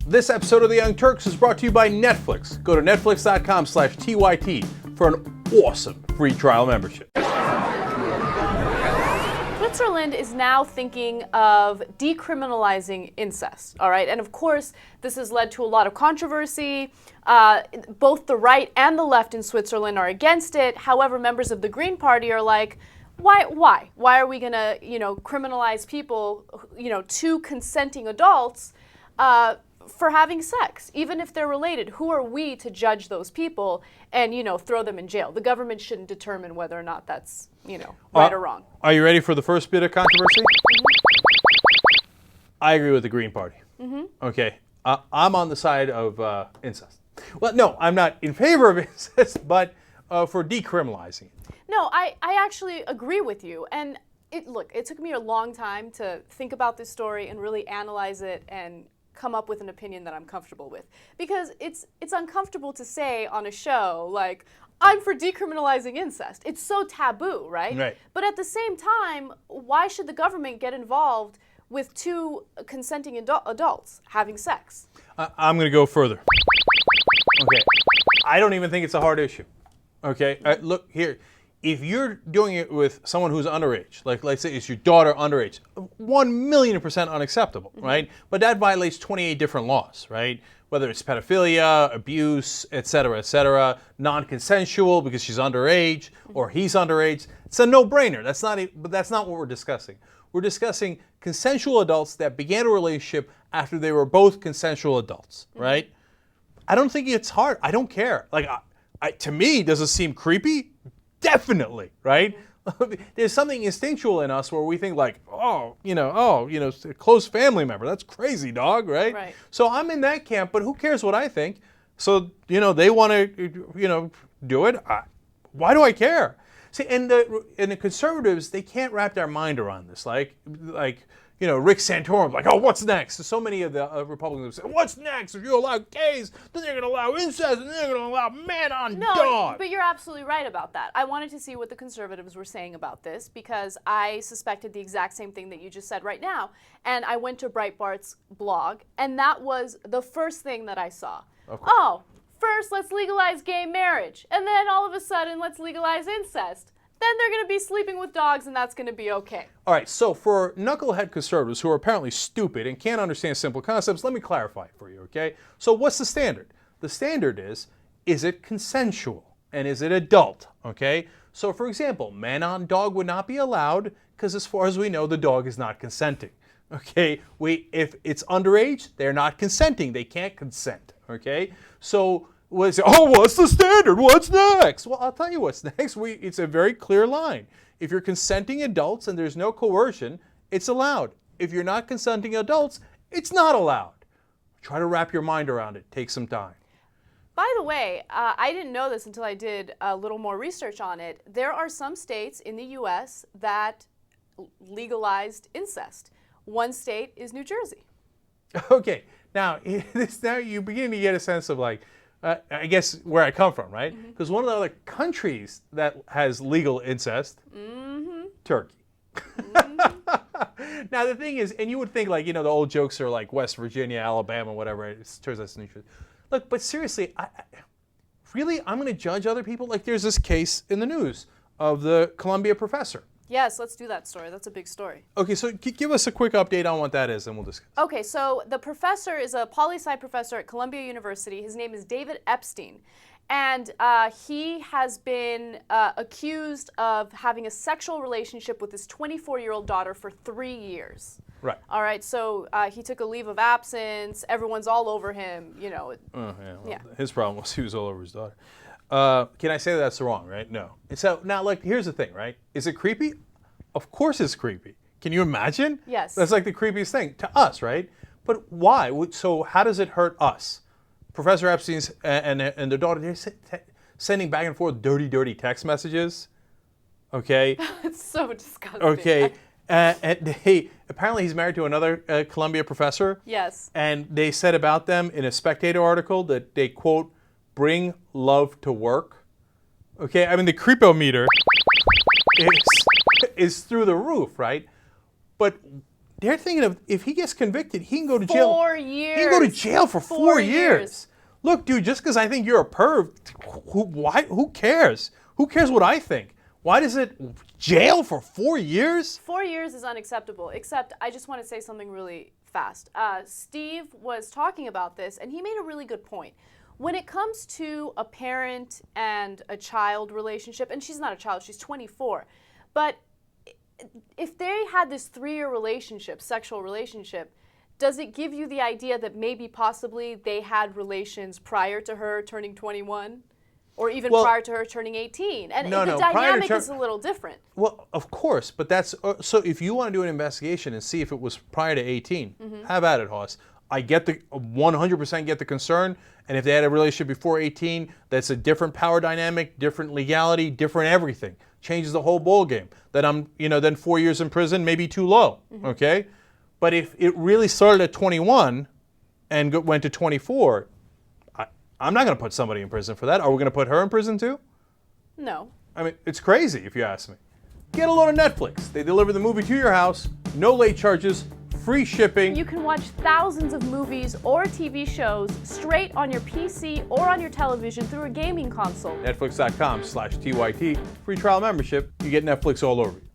This episode of The Young Turks is brought to you by Netflix. Go to netflix.com/TYT for an awesome free trial membership. Switzerland is now thinking of decriminalizing incest, all right? And of course, this has led to a lot of controversy. Both the right and the left in Switzerland are against it. However, members of the Green Party are like, why? Why are we gonna, criminalize people, two consenting adults for having sex, even if they're related? Who are we to judge those people and, throw them in jail? The government shouldn't determine whether or not that's, right or wrong. Are you ready for the first bit of controversy? Mm-hmm. I agree with the Green Party. Mm-hmm. Okay, I'm on the side of incest. Well, no, I'm not in favor of incest, but for decriminalizing it. No, I actually agree with you. And it took me a long time to think about this story and really analyze it and come up with an opinion that I'm comfortable with. Because it's uncomfortable to say on a show, like, I'm for decriminalizing incest. It's so taboo, right? Right. But at the same time, why should the government get involved with two consenting adults having sex? I'm going to go further. Okay, I don't even think it's a hard issue. Okay, look here. If you're doing it with someone who's underage, like let's say it's your daughter underage, 1,000,000% unacceptable, mm-hmm. right? But that violates 28 different laws, right? Whether it's pedophilia, abuse, et cetera, non-consensual because she's underage or he's underage. It's a no-brainer. But that's not what we're discussing. We're discussing consensual adults that began a relationship after they were both consensual adults, mm-hmm. right? I don't think it's hard. I don't care. Like, to me, does it seem creepy? Definitely, right? There's something instinctual in us where we think like, a close family member. That's crazy, dog, right? Right. So I'm in that camp, but who cares what I think? So, they want to, do it. Why do I care? See, and the conservatives, they can't wrap their mind around this. Like Rick Santorum, like, oh, what's next? So many of the Republicans say, what's next? If you allow gays, then they're going to allow incest, and they're going to allow man on dog. No, but you're absolutely right about that. I wanted to see what the conservatives were saying about this because I suspected the exact same thing that you just said right now. And I went to Breitbart's blog, and that was the first thing that I saw. Oh, first let's legalize gay marriage, and then all of a sudden let's legalize incest. Then they're going to be sleeping with dogs, and that's going to be okay. All right, so for knucklehead conservatives who are apparently stupid and can't understand simple concepts, let me clarify for you, okay? So what's the standard? The standard is it consensual, and is it adult, okay? So for example, man on dog would not be allowed because as far as we know, the dog is not consenting, okay? If it's underage, they're not consenting. They can't consent, okay? So what's the standard? What's next? Well, I'll tell you what's next. It's a very clear line. If you're consenting adults and there's no coercion, it's allowed. If you're not consenting adults, it's not allowed. Try to wrap your mind around it. Take some time. By the way, I didn't know this until I did a little more research on it. There are some states in the U.S. that legalized incest. One state is New Jersey. Okay. Now you're beginning to get a sense of like, I guess where I come from, right? Because one of the other countries that has legal incest, Turkey. Now the thing is, and you would think like, the old jokes are like West Virginia, Alabama, whatever. It turns out it's New Jersey. Look, but seriously, I'm going to judge other people? Like there's this case in the news of the Columbia professor. Yes, let's do that story. That's a big story. Okay, so give us a quick update on what that is, and we'll discuss. Okay, so the professor is a poli-sci professor at Columbia University. His name is David Epstein. And he has been accused of having a sexual relationship with his 24-year-old daughter for 3 years. Right. All right, so he took a leave of absence. Everyone's all over him, Yeah. His problem was he was all over his daughter. Can I say that's wrong, right? No. And so now, like, here's the thing, right? Is it creepy? Of course it's creepy. Can you imagine? Yes. That's like the creepiest thing to us, right? But why? So how does it hurt us? Professor Epstein's and their daughter, they're sending back and forth dirty text messages. Okay. It's so disgusting. Okay. And apparently he's married to another Columbia professor. Yes. And they said about them in a Spectator article that they, quote, bring love to work. Okay, I mean, the creepometer is through the roof, right? But they're thinking of if he gets convicted, he can go to jail. 4 years. He can go to jail for 4 years. Look, dude, just because I think you're a perv, who cares? Who cares what I think? Why does it jail for 4 years? 4 years is unacceptable, except I just want to say something really fast. Steve was talking about this, and he made a really good point. When it comes to a parent and a child relationship, and she's not a child, she's 24, but if they had this 3-year relationship, sexual relationship, does it give you the idea that maybe possibly they had relations prior to her turning 21? Or even prior to her turning 18? And the dynamic is a little different. Well, of course, but that's, so if you want to do an investigation and see if it was prior to 18, have at it, Hoss. I get the, 100% get the concern, and if they had a relationship before 18, that's a different power dynamic, different legality, different everything. Changes the whole ball game. That I'm, then 4 years in prison may be too low, okay? But if it really started at 21 and went to 24, I'm not going to put somebody in prison for that. Are we going to put her in prison too? No. I mean, it's crazy if you ask me. Get a load of Netflix. They deliver the movie to your house, no late charges, free shipping. You can watch thousands of movies or TV shows straight on your PC or on your television through a gaming console. Netflix.com/TYT. Free trial membership. You get Netflix all over you.